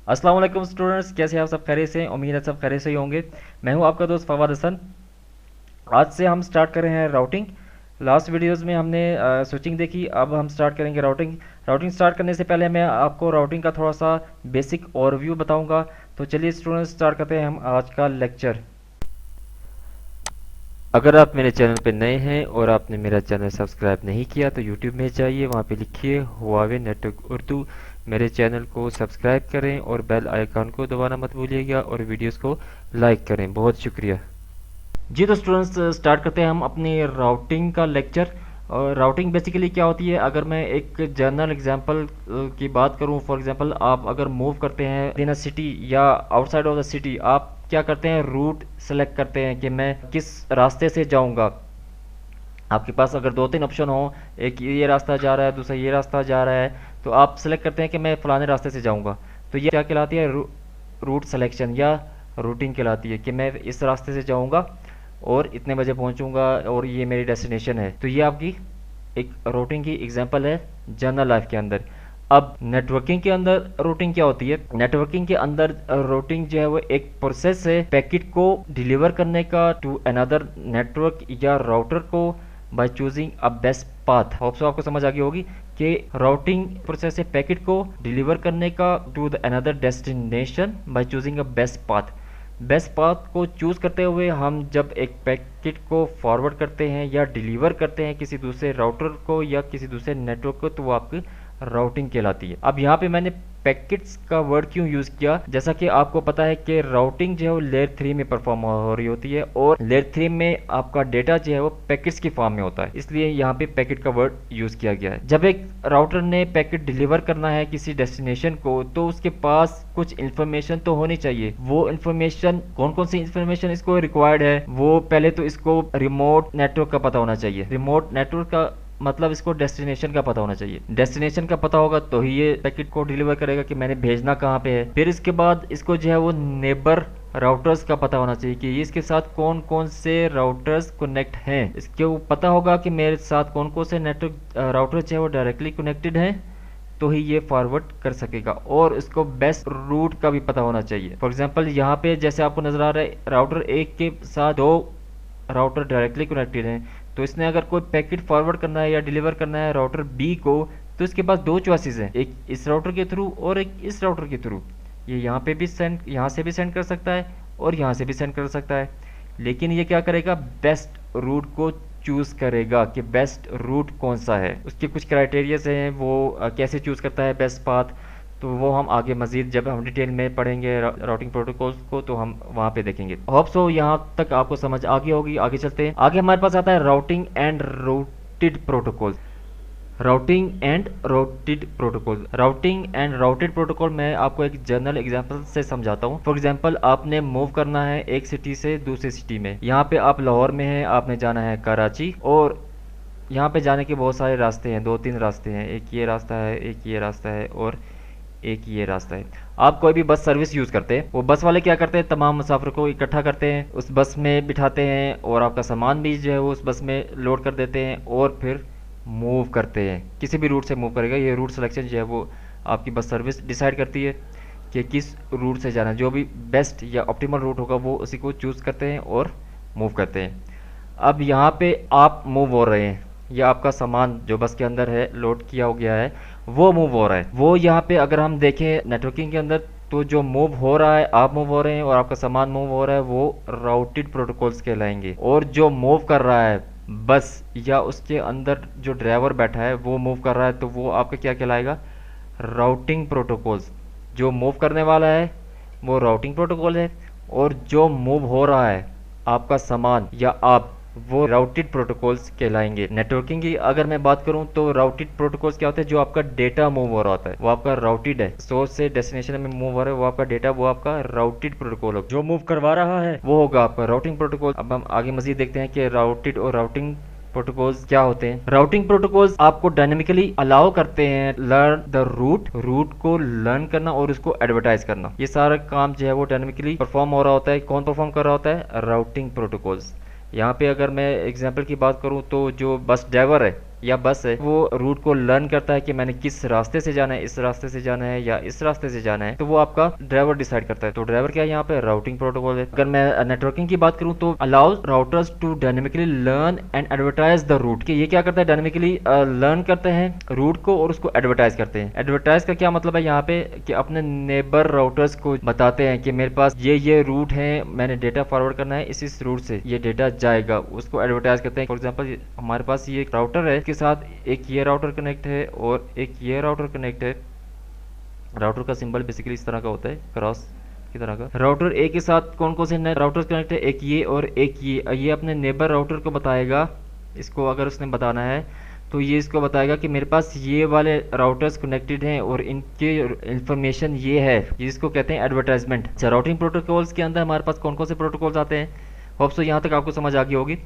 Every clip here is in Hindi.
अस्सलाम वालेकुम स्टूडेंट्स, कैसे हैं आप? सब खैरियत से? उम्मीद है सब खैरियत से ही होंगे। मैं हूं आपका दोस्त फवाद हसन। आज से हम स्टार्ट कर रहे हैं राउटिंग। लास्ट वीडियोस में हमने स्विचिंग देखी, अब हम स्टार्ट करेंगे राउटिंग। राउटिंग स्टार्ट करने से पहले मैं आपको राउटिंग का थोड़ा सा बेसिक ओवरव्यू बताऊंगा। तो चलिए स्टूडेंट्स, स्टार्ट करते हैं हम आज का लेक्चर। अगर आप मेरे चैनल पर नए हैं और आपने मेरा चैनल सब्सक्राइब नहीं किया तो यूट्यूब में जाइए, वहाँ पे लिखिए हुआवे नेटवर्क उर्दू। मेरे चैनल को सब्सक्राइब करें और बेल आइकन को दबाना मत भूलिएगा और वीडियोस को लाइक करें। बहुत शुक्रिया जी। तो स्टूडेंट्स, स्टार्ट करते हैं हम अपनी राउटिंग का लेक्चर। और राउटिंग बेसिकली क्या होती है, अगर मैं एक जनरल एग्जांपल की बात करूं, फॉर एग्जांपल आप अगर मूव करते हैं इन अ सिटी या आउटसाइड ऑफ द सिटी, आप क्या करते हैं, रूट सेलेक्ट करते हैं कि मैं किस रास्ते से जाऊंगा। आपके पास अगर दो तीन ऑप्शन हो, एक ये रास्ता जा रहा है, दूसरा ये रास्ता जा रहा है, तो आप सेलेक्ट करते हैं कि मैं फलाने रास्ते से जाऊंगा। तो ये क्या कहलाती है, रूट सिलेक्शन या रूटिंग कहलाती है कि मैं इस रास्ते से जाऊंगा और इतने बजे पहुंचूंगा और ये मेरी डेस्टिनेशन है। तो ये आपकी एक रूटिंग की एग्जांपल है जनरल लाइफ के अंदर। अब नेटवर्किंग के अंदर रूटिंग क्या होती है? नेटवर्किंग के अंदर रूटिंग जो है वो एक प्रोसेस है पैकेट को डिलीवर करने का टू अनदर नेटवर्क या राउटर को by choosing a best path. Hope so आपको समझ आ गई होगी कि राउटिंग प्रोसेस है पैकेट को डिलीवर करने का to the another destination by choosing a best path. Best path को चूज करते हुए हम जब एक पैकेट को फॉरवर्ड करते हैं या डिलीवर करते हैं किसी दूसरे राउटर को या किसी दूसरे नेटवर्क को, तो वो आपकी राउटिंग कहलाती है। अब यहाँ पे मैंने पैकेट्स का वर्ड क्यों यूज किया, जैसा कि आपको पता है कि राउटिंग जो है वो लेयर 3 में परफॉर्म हो रही होती है और लेयर 3 में आपका डेटा जो है वो पैकेट्स की फॉर्म में होता है, इसलिए यहाँ पे पैकेट का वर्ड यूज किया गया है। जब एक राउटर ने पैकेट डिलीवर करना है किसी डेस्टिनेशन को, तो उसके पास कुछ इन्फॉर्मेशन तो होनी चाहिए। वो इन्फॉर्मेशन कौन कौन सी इन्फॉर्मेशन इसको रिक्वायर्ड है, वो पहले तो इसको रिमोट नेटवर्क का पता होना चाहिए। रिमोट नेटवर्क का मतलब इसको डेस्टिनेशन का पता होना चाहिए। डेस्टिनेशन का पता होगा तो ही ये पैकेट को डिलीवर करेगा कि मैंने भेजना कहाँ पे है। फिर इसके बाद इसको जो है वो नेबर राउटर्स का पता होना चाहिए कि इसके साथ कौन कौन से राउटर्स कनेक्ट हैं। इसके पता होगा कि मेरे साथ कौन कौन से नेटवर्क राउटर जो है वो डायरेक्टली कनेक्टेड हैं, तो ही ये फॉरवर्ड कर सकेगा। और इसको बेस्ट रूट का भी पता होना चाहिए। फॉर एग्जांपल यहाँ पे जैसे आपको नजर आ रहा है, राउटर एक के साथ दो राउटर डायरेक्टली कनेक्टेड हैं, तो इसने अगर कोई पैकेट फॉरवर्ड करना है या डिलीवर करना है राउटर बी को, तो इसके पास दो चॉइसेस हैं, एक इस राउटर के थ्रू और एक इस राउटर के थ्रू। ये यहाँ पे भी सेंड, यहाँ से भी सेंड कर सकता है और यहाँ से भी सेंड कर सकता है, लेकिन ये क्या करेगा, बेस्ट रूट को चूज करेगा कि बेस्ट रूट कौन सा है। उसके कुछ क्राइटेरियाज हैं, वो कैसे चूज करता है बेस्ट पाथ, तो वो हम आगे मजीद जब हम डिटेल में पढ़ेंगे राउटिंग प्रोटोकॉल्स को तो हम वहाँ पे देखेंगे। होप सो यहाँ तक आपको समझ आ गई होगी। आगे चलते हैं, आगे हमारे पास आता है routing and routed protocol. Routing and routed protocol, routing and routed protocol मैं आपको एक जनरल एग्जांपल से समझाता हूँ। फॉर एग्जांपल आपने मूव करना है एक सिटी से दूसरी सिटी में। यहाँ पे आप लाहौर में हैं, आपने जाना है कराची, और यहाँ पे जाने के बहुत सारे रास्ते हैं, दो तीन रास्ते हैं, एक ये रास्ता है, एक ये रास्ता है और एक ये रास्ता है। आप कोई भी बस सर्विस यूज़ करते हैं, वो बस वाले क्या करते हैं, तमाम मुसाफिर को इकट्ठा करते हैं, उस बस में बिठाते हैं और आपका सामान भी जो है वो उस बस में लोड कर देते हैं और फिर मूव करते हैं। किसी भी रूट से मूव करेगा, ये रूट सिलेक्शन जो है वो आपकी बस सर्विस डिसाइड करती है कि किस रूट से जाना है। जो भी बेस्ट या ऑप्टिमल रूट होगा वो उसी को चूज़ करते हैं और मूव करते हैं। अब यहाँ पे आप मूव हो रहे हैं, या आपका सामान जो बस के अंदर है लोड किया हो गया है वो मूव हो रहा है। वो यहाँ पे अगर हम देखें नेटवर्किंग के अंदर, तो जो मूव हो रहा है, आप मूव हो रहे हैं और आपका सामान मूव हो रहा है, वो राउटेड प्रोटोकॉल्स कहलाएंगे। और जो मूव कर रहा है बस या उसके अंदर जो ड्राइवर बैठा है वो मूव कर रहा है, तो वो आपका क्या कहलाएगा, राउटिंग प्रोटोकॉल्स। जो मूव करने वाला है वो राउटिंग प्रोटोकॉल है और जो मूव हो रहा है आपका सामान या आप, वो राउटेड प्रोटोकॉल्स कहलाएंगे। नेटवर्किंग की अगर मैं बात करूं तो राउटेड प्रोटोकॉल्स क्या होते हैं, जो आपका डेटा मूव हो रहा होता है वो आपका राउटेड है। सोर्स से डेस्टिनेशन में मूव हो रहा है वो आपका डेटा, वो आपका राउटेड प्रोटोकॉल होगा। जो मूव करवा रहा है वो होगा आपका राउटिंग प्रोटोकॉल। अब हम आगे मजीद देखते हैं कि राउटेड और राउटिंग प्रोटोकॉल्स क्या होते हैं। राउटिंग प्रोटोकॉल्स आपको डायनेमिकली अलाउ करते हैं लर्न द रूट को लर्न करना और उसको एडवर्टाइज करना। ये सारा काम जो है वो डायनेमिकली परफॉर्म हो रहा होता है। कौन परफॉर्म कर रहा होता है, राउटिंग प्रोटोकॉल्स। यहाँ पे अगर मैं एग्जांपल की बात करूँ तो जो बस ड्राइवर है या बस है, वो रूट को लर्न करता है कि मैंने किस रास्ते से जाना है, इस रास्ते से जाना है या इस रास्ते से जाना है, तो वो आपका ड्राइवर डिसाइड करता है। तो ड्राइवर क्या है यहाँ पे, राउटिंग प्रोटोकॉल है। अगर मैं नेटवर्किंग की बात करूँ तो allows routers to dynamically learn and advertise the route, कि ये क्या करता है, डायनेमिकली लर्न करते हैं रूट को और उसको एडवर्टाइज करते हैं। एडवर्टाइज का क्या मतलब है यहाँ पे, कि अपने नेबर राउटर्स को बताते हैं कि मेरे पास ये रूट है, मैंने डेटा फॉरवर्ड करना है, इस रूट से ये डेटा जाएगा, उसको एडवर्टाइज करते हैं। फॉर एग्जांपल हमारे पास ये राउटर है, इसके साथ एक ये राउटर कनेक्ट है और एक ये राउटर कनेक्ट है। राउटर का सिंबल बेसिकली इस तरह का होता है, क्रॉस की तरह का। राउटर ए के साथ कौन कौन से राउटर्स कनेक्ट है, एक ये और एक ये अपने नेबर राउटर को बताएगा। इसको अगर उसने बताना है तो ये इसको बताएगा कि मेरे पास ये वाले राउटर्स कनेक्टेड हैं और इनके इंफॉर्मेशन ये है, जिसको कहते हैं एडवर्टाइजमेंट। अच्छा, राउटिंग प्रोटोकॉल्स के अंदर हमारे पास कौन कौन से प्रोटोकॉल्स आते हैं, होप सो यहाँ तक आपको समझ आ गई होगी।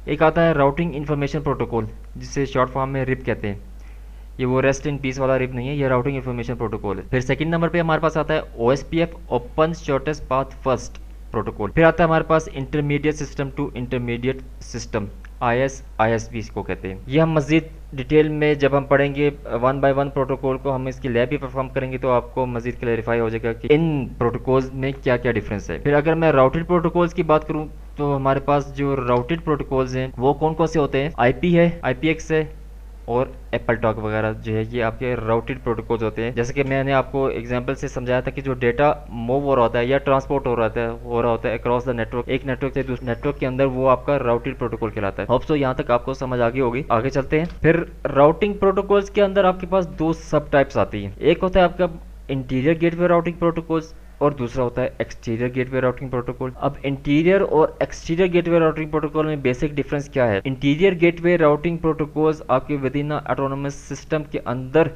एक आता है राउटिंग इन्फॉर्मेशन प्रोटोकॉल, जिसे शॉर्ट फॉर्म में रिप कहते हैं। ये वो रेस्ट इन पीस वाला रिप नहीं है, ये राउटिंग इन्फॉर्मेशन प्रोटोकॉल है। फिर सेकंड नंबर पे हमारे पास आता है OSPF, open shortest path first protocol. फिर आता है हमारे पास intermediate system to intermediate system, ISP इसको कहते हैं। ये हम मजीद डिटेल में जब हम पढ़ेंगे वन बाय वन प्रोटोकॉल को, हम इसकी लैब भी परफॉर्म करेंगे तो आपको मजीद क्लैरिफाई हो जाएगा कि इन प्रोटोकॉल्स में क्या क्या डिफरेंस है। फिर अगर मैं राउटेड प्रोटोकॉल्स की बात करूं तो हमारे पास जो राउटेड प्रोटोकॉल्स हैं वो कौन कौन से होते हैं, IP है, IPX है और एप्पल टॉक वगैरह जो है, ये आपके राउटेड प्रोटोकॉल्स होते हैं। जैसे कि मैंने आपको एग्जांपल से समझाया था कि जो डेटा मूव हो रहा होता है या ट्रांसपोर्ट हो रहा होता है अक्रॉस द नेटवर्क, एक नेटवर्क से दूसरे नेटवर्क के अंदर, वो आपका राउटेड प्रोटोकॉल कहलाता है। होप सो यहाँ तक आपको समझ आ गई होगी। आगे चलते हैं। फिर राउटिंग प्रोटोकॉल्स के अंदर आपके पास दो सब टाइप्स आती हैं। एक होता है आपका इंटीरियर गेटवे राउटिंग प्रोटोकॉल्स और दूसरा होता है एक्सटीरियर गेटवे राउटिंग प्रोटोकॉल। अब इंटीरियर और एक्सटीरियर गेटवे राउटिंग प्रोटोकॉल में बेसिक डिफरेंस क्या है। इंटीरियर गेटवे राउटिंग प्रोटोकॉल्स आपके विद इन ऑटोनोमस सिस्टम के अंदर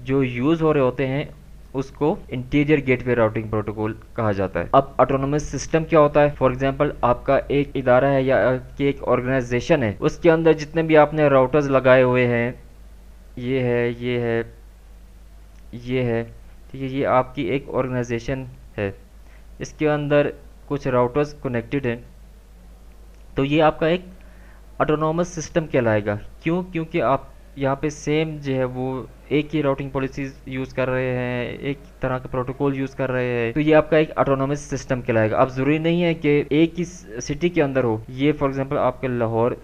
जो यूज हो रहे होते हैं उसको इंटीरियर गेटवे राउटिंग प्रोटोकॉल कहा जाता है। अब ऑटोनोमस सिस्टम क्या होता है, फॉर एग्जांपल आपका एक इदारा है या एक ऑर्गेनाइजेशन है, उसके अंदर जितने भी आपने राउटर्स लगाए हुए हैं, ये है, ये है, ये है, ठीक है, ये आपकी एक ऑर्गेनाइजेशन है, इसके अंदर कुछ राउटर्स कनेक्टेड हैं, तो ये आपका एक ऑटोनोमस सिस्टम कहलाएगा। क्यों, क्योंकि आप यहाँ पे सेम जो है वो एक ही राउटिंग पॉलिसीज यूज़ कर रहे हैं, एक तरह का प्रोटोकॉल यूज़ कर रहे हैं, तो ये आपका एक ऑटोनोमस सिस्टम कहलाएगा। अब ज़रूरी नहीं है कि एक ही सिटी के अंदर हो। ये फॉर एग्जांपल आपके लाहौर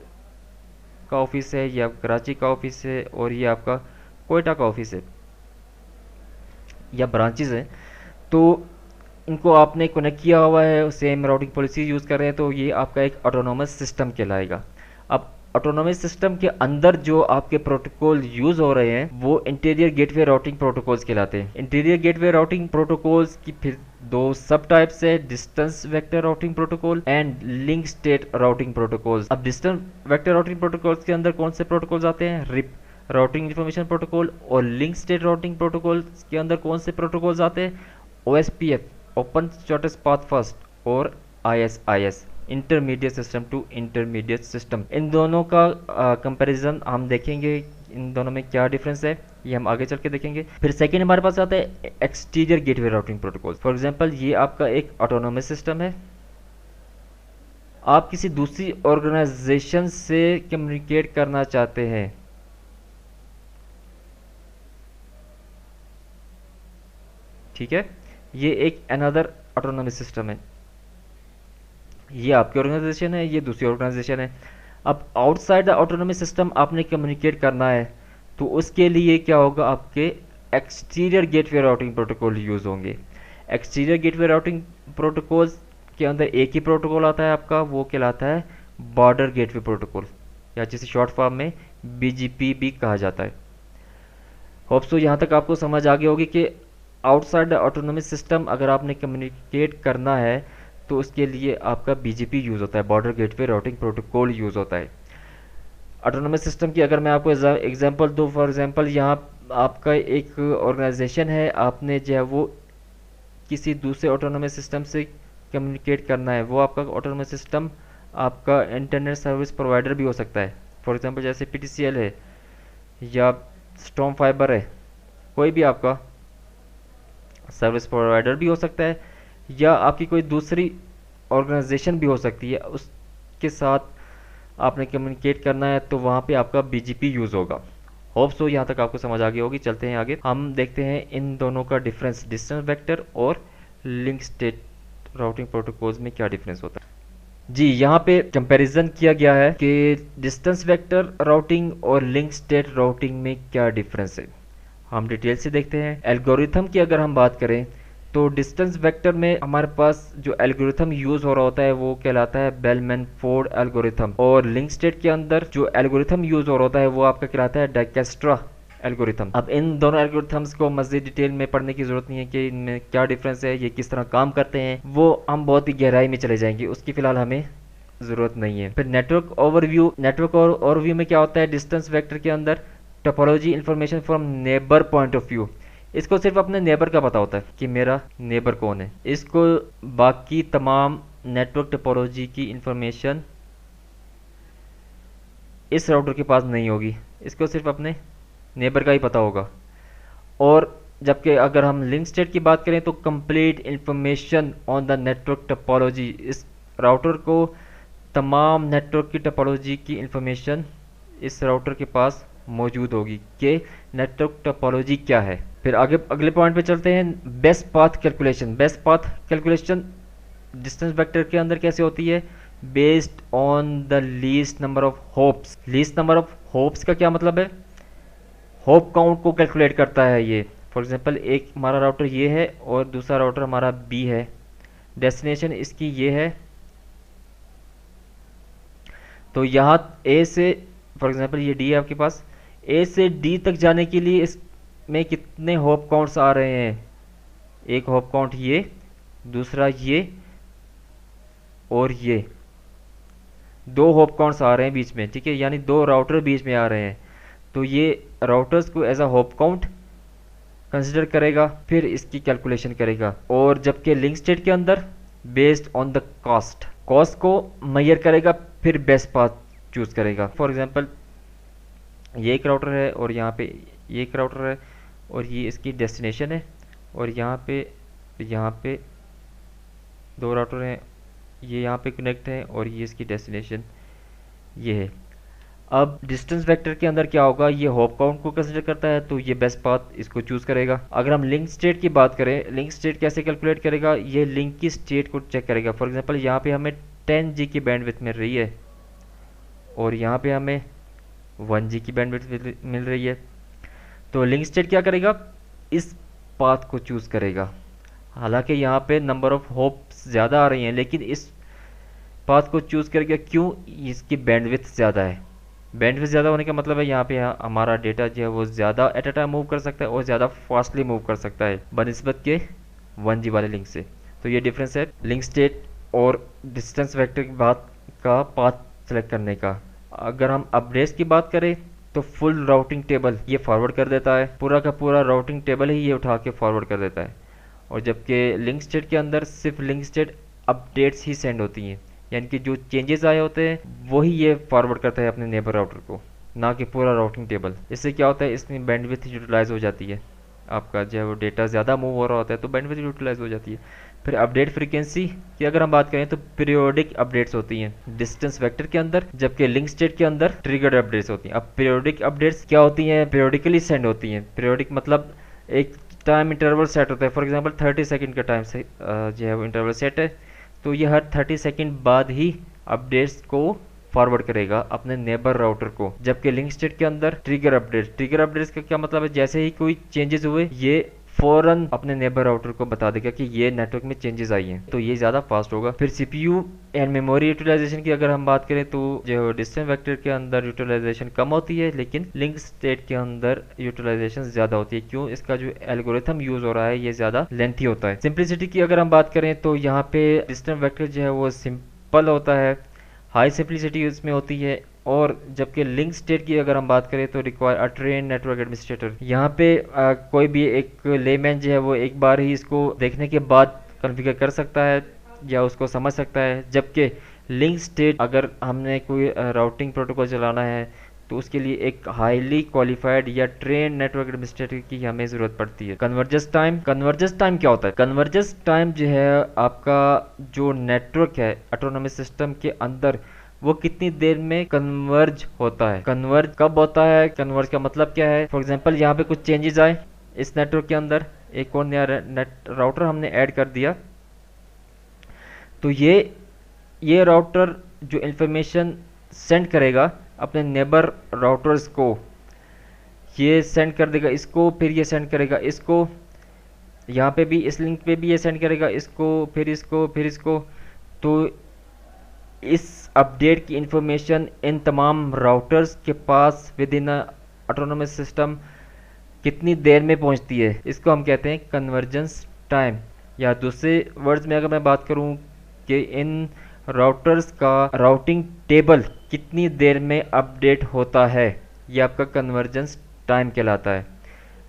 का ऑफिस है या कराची का ऑफिस है और ये आपका कोयटा का ऑफिस है या ब्रांचेस हैं, तो इनको आपने कनेक्ट किया हुआ है, सेम राउटिंग पॉलिसी यूज़ कर रहे हैं, तो ये आपका एक ऑटोनोमस सिस्टम कहलाएगा। अब ऑटोनोमस सिस्टम के अंदर जो आपके प्रोटोकॉल यूज़ हो रहे हैं वो इंटीरियर गेटवे राउटिंग प्रोटोकॉल्स कहलाते हैं। इंटीरियर गेटवे राउटिंग प्रोटोकॉल्स की फिर दो सब टाइप्स है, distance vector routing protocol and link state routing protocols. अब डिस्टेंस वेक्टर राउटिंग प्रोटोकॉल्स के अंदर कौन से प्रोटोकॉल्स आते हैं, रिप राउटिंग इन्फॉर्मेशन प्रोटोकॉल, और लिंक स्टेट राउटिंग प्रोटोकॉल के अंदर कौन से प्रोटोकॉल्स आते हैं, OSPF, open shortest path first, और ISIS, intermediate system to intermediate system. इन दोनों का कंपैरिजन हम देखेंगे, इन दोनों में क्या डिफरेंस है ये हम आगे चल के देखेंगे। फिर सेकेंड हमारे पास आता है exterior gateway routing protocol. For example ये आपका एक ऑटोनोमस सिस्टम है, आप किसी दूसरी ऑर्गेनाइजेशन से कम्युनिकेट करना चाहते हैं, ठीक है, ये एक अनदर ऑटोनोमस सिस्टम है। ये आपकी ऑर्गेनाइजेशन है, ये दूसरी ऑर्गेनाइजेशन है। अब आउटसाइड द ऑटोनोमस सिस्टम आपने कम्युनिकेट करना है तो उसके लिए क्या होगा, आपके exterior gateway routing protocol use होंगे। एक्सटीरियर गेटवे राउटिंग प्रोटोकॉल्स के अंदर एक ही प्रोटोकॉल आता है आपका, वो कहलाता है बॉर्डर गेटवे प्रोटोकॉल, या जिसे शॉर्ट फॉर्म में BGP भी कहा जाता है। होप सो यहाँ तक आपको समझ आ गई होगी कि आउटसाइड द ऑटोनोमस सिस्टम अगर आपने कम्युनिकेट करना है तो उसके लिए आपका BGP यूज़ होता है, border gateway routing protocol use होता है। ऑटोनोमस सिस्टम की अगर मैं आपको एग्जांपल दूँ, फॉर एग्जांपल यहाँ आपका एक ऑर्गेनाइजेशन है, आपने जो है वो किसी दूसरे ऑटोनोमस सिस्टम से कम्युनिकेट करना है, वो आपका ऑटोनोमस सिस्टम आपका इंटरनेट सर्विस प्रोवाइडर भी हो सकता है। फॉर एग्जांपल जैसे PTCL है या स्टॉर्म फाइबर है, कोई भी आपका सर्विस प्रोवाइडर भी हो सकता है, या आपकी कोई दूसरी ऑर्गेनाइजेशन भी हो सकती है, उसके साथ आपने कम्युनिकेट करना है तो वहाँ पे आपका बीजीपी यूज़ होगा। होप सो यहाँ तक आपको समझ आ गई होगी। चलते हैं आगे, हम देखते हैं इन दोनों का डिफरेंस, डिस्टेंस वेक्टर और लिंक स्टेट राउटिंग प्रोटोकॉल्स में क्या डिफरेंस होता है। जी, यहाँ पे कंपैरिजन किया गया है कि डिस्टेंस वेक्टर राउटिंग और लिंक स्टेट राउटिंग में क्या डिफरेंस है। हम डिटेल से देखते हैं। एल्गोरिथम की अगर हम बात करें तो डिस्टेंस वेक्टर में हमारे पास जो एल्गोरिथम यूज हो रहा होता है वो कहलाता है बेलमैन फोर्ड एल्गोरिथम, और लिंक स्टेट के अंदर जो एल्गोरिथम यूज हो रहा होता है वो आपका कहलाता है डाइकेस्ट्रा एल्गोरिथम। अब इन दोनों एल्गोरिथम्स को मज़ीद डिटेल में पढ़ने की ज़रूरत नहीं है कि इनमें क्या डिफरेंस है, ये किस तरह काम करते हैं, वो हम बहुत ही गहराई में चले जाएंगे, उसकी फ़िलहाल हमें ज़रूरत नहीं है। फिर नेटवर्क ओवरव्यू, नेटवर्क ओवरव्यू में क्या होता है डिस्टेंस वेक्टर के अंदर, topology information from neighbour point of view. इसको सिर्फ अपने नेबर का पता होता है कि मेरा नेबर कौन है, इसको बाकी तमाम नेटवर्क टोपोलॉजी की इंफॉर्मेशन इस राउटर के पास नहीं होगी, इसको सिर्फ अपने नेबर का ही पता होगा। और जबकि अगर हम लिंक स्टेट की बात करें तो complete information on the network topology, इस राउटर को तमाम नेटवर्क की टोपोलॉजी की इंफॉर्मेशन इस राउटर के पास मौजूद होगी कि नेटवर्क टोपोलॉजी क्या है। फिर आगे अगले पॉइंट पे चलते हैं, best path calculation. Best path calculation distance vector के अंदर कैसे होती है, based on the least number of hopes. Least number of hopes का क्या मतलब है, होप काउंट को कैलकुलेट करता है ये। फॉर एग्जांपल एक हमारा राउटर ये है और दूसरा राउटर हमारा बी है, डेस्टिनेशन इसकी ये है, तो यहाँ ए से, फॉर एग्जांपल ये डी है आपके पास, ए से डी तक जाने के लिए इसमें कितने होप काउंट्स आ रहे हैं, एक होप काउंट ये, दूसरा ये, और ये दो होप काउंट्स आ रहे हैं बीच में, ठीक है, यानी दो राउटर बीच में आ रहे हैं, तो ये राउटर्स को as a hop count consider करेगा, फिर इसकी कैलकुलेशन करेगा। और जबकि लिंक स्टेट के अंदर based on the cost, cost को मेजर करेगा, फिर बेस्ट पाथ चूज करेगा। फॉर एग्जांपल ये एक राउटर है और यहाँ पे ये एक राउटर है और ये इसकी डेस्टिनेशन है, और यहाँ पे दो राउटर हैं, ये यहाँ पे कनेक्ट है और ये इसकी डेस्टिनेशन ये है। अब डिस्टेंस वेक्टर के अंदर क्या होगा, ये होप काउंट को कंसिडर करता है तो ये बेस्ट पाथ इसको चूज करेगा। अगर हम लिंक स्टेट की बात करें, लिंक स्टेट कैसे कैलकुलेट करेगा, ये लिंक की स्टेट को चेक करेगा। फॉर एग्जांपल यहाँ पे हमें 10G की बैंडविड्थ मिल रही है और यहाँ पे हमें 1G की बैंडविड्थ मिल रही है, तो लिंक स्टेट क्या करेगा, इस पाथ को चूज करेगा। हालांकि यहाँ पे नंबर ऑफ होप्स ज़्यादा आ रही हैं, लेकिन इस पाथ को चूज करेगा, क्यों, इसकी बैंडविड्थ ज़्यादा है। बैंडविड्थ ज़्यादा होने का मतलब है यहाँ पे हमारा डेटा जो है वो ज़्यादा एट अ टाइम मूव कर सकता है और ज़्यादा फास्टली मूव कर सकता है बनिस्बत के 1G वाले लिंक से। तो ये डिफरेंस है लिंक स्टेट और डिस्टेंस वेक्टर की बात का पाथ सेलेक्ट करने का। अगर हम अपडेट्स की बात करें तो फुल राउटिंग टेबल ये फॉरवर्ड कर देता है, पूरा का पूरा राउटिंग टेबल ही ये उठा के फॉरवर्ड कर देता है। और जबकि लिंक स्टेट के अंदर सिर्फ लिंक स्टेट अपडेट्स ही सेंड होती हैं, यानी कि जो चेंजेस आए होते हैं वही ये फॉरवर्ड करता है अपने नेबर राउटर को, ना कि पूरा राउटिंग टेबल। इससे क्या होता है, इसमें बैंडविड्थ यूटिलाइज हो जाती है, आपका जो है वो डेटा ज़्यादा मूव हो रहा होता है तो बैंडविड्थ यूटिलाइज हो जाती है। फिर अपडेट फ्रीक्वेंसी की अगर हम बात करें तो पीरियोडिक अपडेट्स होती हैं डिस्टेंस वेक्टर के अंदर, जबकि लिंक स्टेट के अंदर ट्रिगर्ड अपडेट्स होती हैं। अब पीरियोडिक अपडेट्स क्या होती हैं, पीरियोडिकली सेंड होती हैं। पीरियोडिक मतलब एक टाइम इंटरवल सेट होता है, फॉर एग्जांपल 30 सेकंड का टाइम से जो है वो इंटरवल सेट है, तो ये हर 30 सेकंड बाद ही अपडेट्स को फॉरवर्ड करेगा अपने नेबर राउटर को। जबकि लिंक स्टेट के अंदर ट्रिगर अपडेट्स का क्या मतलब है, जैसे ही कोई चेंजेस हुए ये फौरन अपने नेबर राउटर को बता देगा कि ये नेटवर्क में चेंजेस आई हैं, तो ये ज़्यादा फास्ट होगा। फिर सीपीयू एंड मेमोरी यूटिलाइजेशन की अगर हम बात करें तो जो डिस्टेंस वेक्टर के अंदर यूटिलाइजेशन कम होती है, लेकिन लिंक स्टेट के अंदर यूटिलाइजेशन ज़्यादा होती है। क्यों, इसका जो एल्गोरिथम यूज़ हो रहा है ये ज़्यादा लेंथी होता है। सिंप्लिसिटी की अगर हम बात करें तो यहाँ पे डिस्टेंस वेक्टर जो है वो सिंपल होता है, हाई सिंप्लिसिटी उसमें होती है। और जबकि लिंक स्टेट की अगर हम बात करें तो require a train network administrator, यहाँ पे कोई भी एक लेमैन जो है वो एक बार ही इसको देखने के बाद कॉन्फ़िगर कर सकता है या उसको समझ सकता है। जबकि लिंक स्टेट अगर हमने कोई राउटिंग प्रोटोकॉल चलाना है तो उसके लिए एक हाईली क्वालिफाइड या ट्रेन नेटवर्क एडमिनिस्ट्रेटर की हमें ज़रूरत पड़ती है। कन्वर्जेंस टाइम क्या होता है, कन्वर्जेंस टाइम जो है आपका जो नेटवर्क है ऑटोनोमस सिस्टम के अंदर वो कितनी देर में कन्वर्ज होता है। कन्वर्ज कब होता है, कन्वर्ज का मतलब क्या है। फॉर एग्जांपल यहाँ पे कुछ चेंजेस आए इस नेटवर्क के अंदर, एक और नया नेट राउटर हमने ऐड कर दिया, तो ये राउटर जो इंफॉर्मेशन सेंड करेगा अपने नेबर राउटर्स को, ये सेंड कर देगा इसको, फिर ये सेंड करेगा इसको, यहाँ पे भी इस लिंक पे भी ये सेंड करेगा इसको, फिर इसको, फिर इसको। तो इस अपडेट की इंफॉर्मेशन इन तमाम राउटर्स के पास विद इन ऑटोनोमस सिस्टम कितनी देर में पहुंचती है, इसको हम कहते हैं कन्वर्जेंस टाइम। या दूसरे वर्ड्स में अगर मैं बात करूं कि इन राउटर्स का राउटिंग टेबल कितनी देर में अपडेट होता है, ये आपका कन्वर्जेंस टाइम कहलाता है।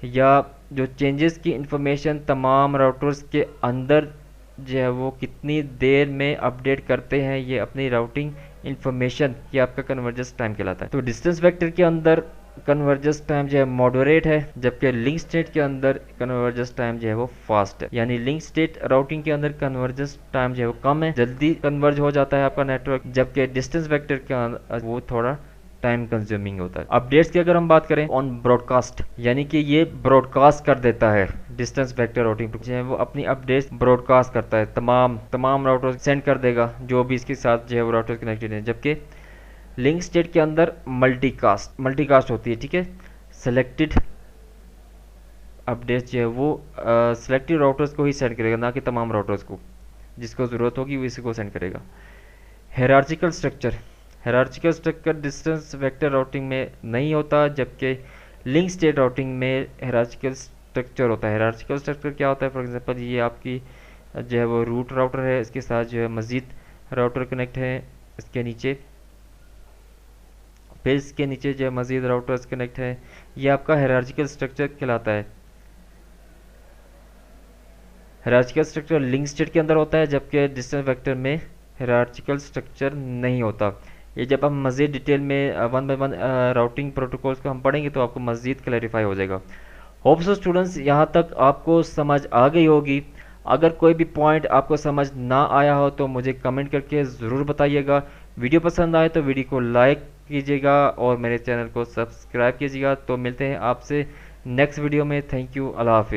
या जो चेंजेस की इंफॉर्मेशन तमाम राउटर्स के अंदर जो है वो कितनी देर में अपडेट करते हैं ये अपनी राउटिंग इंफॉर्मेशन, ये आपका कन्वर्जेंस टाइम कहलाता है। तो डिस्टेंस वेक्टर के अंदर कन्वर्जेंस टाइम जो है मॉडरेट है, जबकि लिंक स्टेट के अंदर कन्वर्जेंस टाइम जो है वो फास्ट है। यानी लिंक स्टेट राउटिंग के अंदर कन्वर्जेंस टाइम जो है वो कम है, जल्दी कन्वर्ज हो जाता है आपका नेटवर्क, जबकि डिस्टेंस वेक्टर के अंदर वो थोड़ा टाइम कंज्यूमिंग होता है। अपडेट्स की अगर हम बात करें ऑन ब्रॉडकास्ट, यानी कि ये ब्रॉडकास्ट कर देता है, डिस्टेंस वेक्टर राउटिंग जो है वो अपनी अपडेट्स ब्रॉडकास्ट करता है, तमाम राउटर सेंड कर देगा जो भी इसके साथ जो है वो राउटर कनेक्टेड है। जबकि लिंक स्टेट के अंदर मल्टीकास्ट होती है, ठीक है। सेलेक्टेड अपडेट्स जो है वो सेलेक्टेड राउटर्स को ही सेंड करेगा, ना कि तमाम राउटर्स को, जिसको ज़रूरत होगी वो इसी को सेंड करेगा। हायरार्चिकल स्ट्रक्चर डिस्टेंस वेक्टर राउटिंग में नहीं होता, जबकि लिंक स्टेट राउटिंग में हायरार्चिकल स्ट्रक्चर होता है। हायरार्चिकल स्ट्रक्चर क्या होता है, फॉर एग्जांपल ये आपकी जो है वो रूट राउटर है, इसके साथ जो है मज़ीद राउटर कनेक्ट है इसके नीचे, फिर इसके नीचे जो है मज़ीद राउटर्स कनेक्ट है, ये आपका हायरार्चिकल स्ट्रक्चर कहलाता है। हायरार्चिकल स्ट्रक्चर लिंक स्टेट के अंदर होता है, जबकि डिस्टेंस वेक्टर में हायरार्चिकल स्ट्रक्चर नहीं होता। ये जब हम मज़ीद डिटेल में one by one routing protocols को हम पढ़ेंगे तो आपको मज़ीद क्लैरिफाई हो जाएगा। होप सो स्टूडेंट्स यहाँ तक आपको समझ आ गई होगी। अगर कोई भी पॉइंट आपको समझ ना आया हो तो मुझे कमेंट करके ज़रूर बताइएगा। वीडियो पसंद आए तो वीडियो को लाइक कीजिएगा और मेरे चैनल को सब्सक्राइब कीजिएगा। तो मिलते हैं आपसे नेक्स्ट वीडियो में। थैंक यू, अल्लाह हाफिज़।